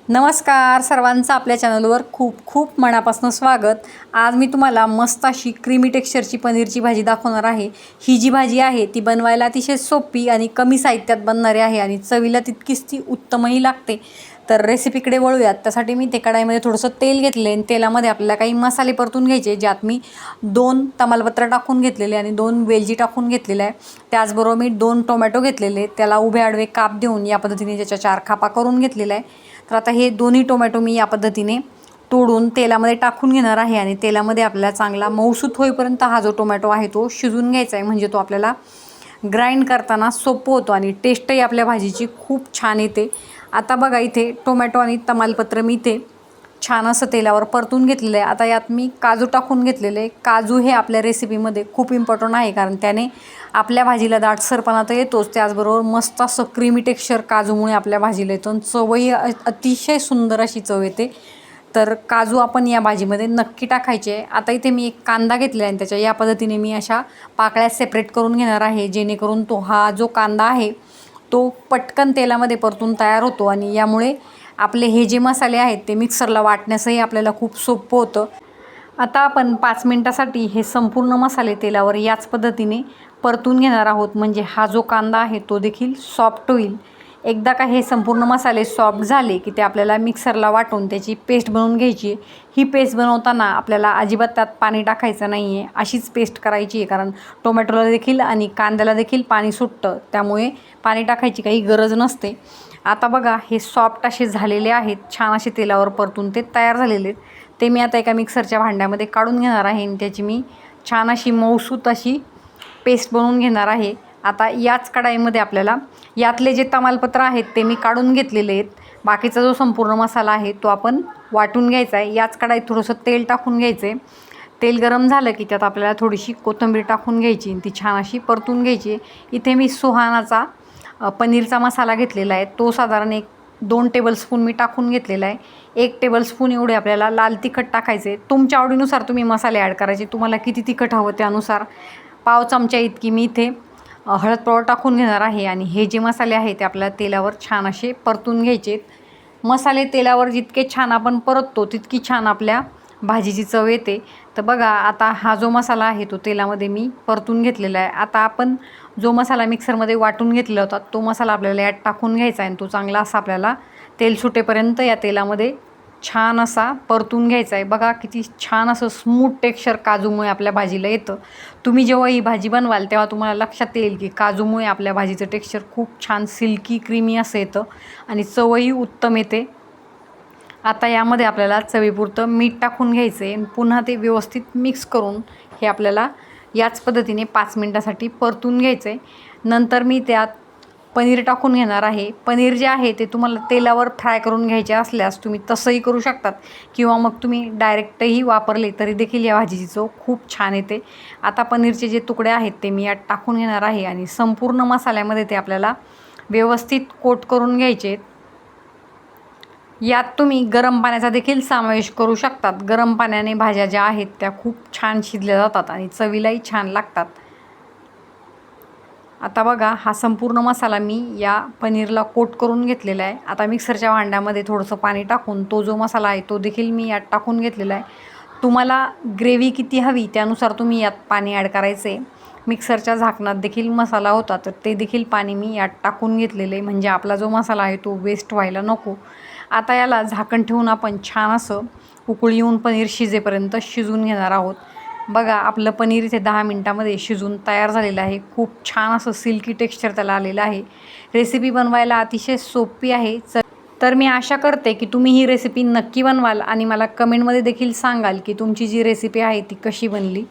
नमस्कार सर्वांचं आपल्या चॅनलवर खूप खूप मनापासून स्वागत। आज मी तुम्हाला मस्त अशी क्रीमी टेक्स्चरची पनीरची भाजी दाखवणार आहे। ही जी भाजी आहे ती बनवायला अतिशय सोपी आणि कमी साहित्यात बनणारी आहे आणि चवीला तितकीच ती उत्तमही लागते। तर रेसिपीकडे वळूयात। त्यासाठी मी ते कढाईमध्ये थोडंसं तेल घेतले आणि तेलामध्ये आपल्याला काही मसाले परतून घ्यायचे, ज्यात मी 2 तमालपत्र टाकून घेतलेले आणि 2 वेलची टाकून घेतलेले आहे। त्याचबरोबर मी 2 टोमॅटो घेतलेले, त्याला उभे आडवे काप देऊन या पद्धतीने त्याच्या 4 खापा करून घेतलेला आहे। तर आता हे दोन्ही टोमॅटो मी या पद्धतीने तोडून तेलामध्ये टाकून घेणार आहे आणि तेलामध्ये आपल्याला चांगला मऊसूत होईपर्यंत हा जो टोमॅटो आहे तो शिजून घ्यायचा आहे, म्हणजे तो आपल्याला ग्राइंड करताना सोपं होतं आणि टेस्टही आपल्या भाजीची खूप छान येते। आता बघा इथे टोमॅटो आणि तमालपत्र मी इथे छान असं तेलावर परतून घेतलेलं आहे। आता यात मी काजू टाकून घेतलेले आहे। काजू हे आपल्या रेसिपीमध्ये खूप इम्पॉर्टंट आहे, कारण त्याने आपल्या भाजीला दाटसरपणा तर येतोच, त्याचबरोबर मस्त असं क्रीमी टेक्स्चर काजूमुळे आपल्या भाजीला येतं आणि चवही अतिशय सुंदर अशी चव येते। तर काजू आपण या भाजीमध्ये नक्की टाकायचे आहे। आता इथे मी एक कांदा घेतला आहे आणि त्याच्या या पद्धतीने मी अशा पाकळ्या सेपरेट करून घेणार आहे, जेणेकरून हा जो कांदा आहे तो पटकन तेलामध्ये परतून तयार होतो आणि यामुळे आपले हे जे मसाले आहेत ते मिक्सरला वाटण्यासही आपल्याला खूप सोपं होतं। आता आपण 5 मिनिटासाठी हे संपूर्ण मसाले तेलावर याच पद्धतीने परतून घेणार आहोत, म्हणजे हा जो कांदा आहे तो देखील सॉफ्ट होईल। एकदा का हे संपूर्ण मसाले सॉफ्ट झाले की ते आपल्याला मिक्सरला वाटून त्याची पेस्ट बनवून घ्यायची आहे। ही पेस्ट बनवताना आपल्याला अजिबात त्यात पाणी टाकायचं नाही आहे, अशीच पेस्ट करायची आहे, कारण टोमॅटोला देखील आणि कांद्याला देखील पाणी सुटतं, त्यामुळे पाणी टाकायची काही गरज नसते। आता बघा हे सॉफ्ट असे झालेले आहेत, छान असे तेलावर परतून ते तयार झालेले आहेत। ते मी आता एका मिक्सरच्या भांड्यामध्ये काढून घेणार आहे आणि त्याची मी छान अशी मऊसूत अशी पेस्ट बनवून घेणार आहे। आता याच कढाईमध्ये आपल्याला यातले जे तमालपत्र आहेत ते मी काढून घेतलेले आहेत, बाकीचा जो संपूर्ण मसाला आहे तो आपण वाटून घ्यायचा आहे। याच कढाईत थोडंसं तेल टाकून घ्यायचं आहे। तेल गरम झालं की त्यात आपल्याला थोडीशी कोथिंबीर टाकून घ्यायची आणि ती छान अशी परतून घ्यायची। इथे मी सुहानाचा पनीरचा मसाला घेतलेला आहे, तो साधारण 2 टेबलस्पून मी टाकून घेतलेला आहे। 1 टेबलस्पून एवढे आपल्याला लाल तिखट टाकायचे, तुमच्या आवडीनुसार तुम्ही मसाले ॲड करायचे, तुम्हाला किती तिखट हवं त्यानुसार। पाव चमचा इतकी मी इथे हळद पावडर टाकून घेणार आहे आणि हे जे मसाले आहेत ते आपल्याला तेलावर छान असे परतून घ्यायचे। मसाले तेलावर जितके छान आपण परततो तितकी छान आपल्या भाजीची चव येते। तर बघा आता हा जो मसाला आहे तो तेलामध्ये मी परतून घेतलेला आहे। आता आपण जो मसाला मिक्सरमध्ये वाटून घेतलेला होता तो मसाला आपल्याला यात टाकून घ्यायचा आहे आणि तो चांगला असा आपल्याला तेल सुटेपर्यंत या तेलामध्ये छान असा परतून घ्यायचा आहे। बघा किती छान असं स्मूथ टेक्स्चर काजूमुळे आपल्या भाजीला येतं। तुम्ही जेव्हा ही भाजी बनवाल तेव्हा तुम्हाला लक्षात येईल की काजूमुळे आपल्या भाजीचं टेक्स्चर खूप छान सिल्की क्रीमी असं येतं आणि चवही उत्तम येते। आता यामध्ये आपल्याला चवीपुरतं मीठ टाकून घ्यायचं आहे, पुन्हा ते व्यवस्थित मिक्स करून हे आपल्याला याच पद्धतीने 5 मिनिटासाठी परतून घ्यायचं आहे। नंतर मी त्यात पनीर टाकून घेणार आहे। पनीर जे आहे ते तुम्हाला तेलावर फ्राय करून घ्यायचे असल्यास तुम्ही तसंही करू शकतात, किंवा मग तुम्ही डायरेक्टही वापरले तरी देखील या भाजीची चव खूप छान येते। आता पनीरचे जे तुकडे आहेत ते मी यात टाकून घेणार आहे आणि संपूर्ण मसाल्यामध्ये ते आपल्याला व्यवस्थित कोट करून घ्यायचे। यात तुम्ही गरम पाण्याचा देखील समावेश करू शकतात। गरम पाण्याने भाज्या ज्या आहेत त्या खूप छान शिजल्या जातात आणि चवीलाही छान लागतात। आता बघा हा संपूर्ण मसाला मी या पनीरला कोट करून घेतलेला आहे। आता मिक्सरच्या भांड्यामध्ये थोडंसं पाणी टाकून तो जो मसाला आहे तो देखील मी यात टाकून घेतलेला आहे। तुम्हाला ग्रेव्ही किती हवी त्यानुसार तुम्ही यात पाणी ॲड करायचे। मिक्सरच्या झाकणात देखील मसाला होता तर ते देखील पाणी मी यात टाकून घेतलेलं आहे, म्हणजे आपला जो मसाला आहे तो वेस्ट व्हायला नको। आता याला झाकण ठेवून आपण छान असं उकळी येऊन पनीर शिजेपर्यंत शिजून घेणार आहोत। बघा आपलं पनीर इथे 10 मिनिटामध्ये शिजून तयार झालेलं आहे। खूप छान असं सिल्की टेक्स्चर त्याला आलेलं आहे। रेसिपी बनवायला अतिशय सोपी आहे। तर मी आशा करते की तुम्ही ही रेसिपी नक्की बनवाल आणि मला कमेंटमध्ये देखील सांगाल की तुमची जी रेसिपी आहे ती कशी बनली।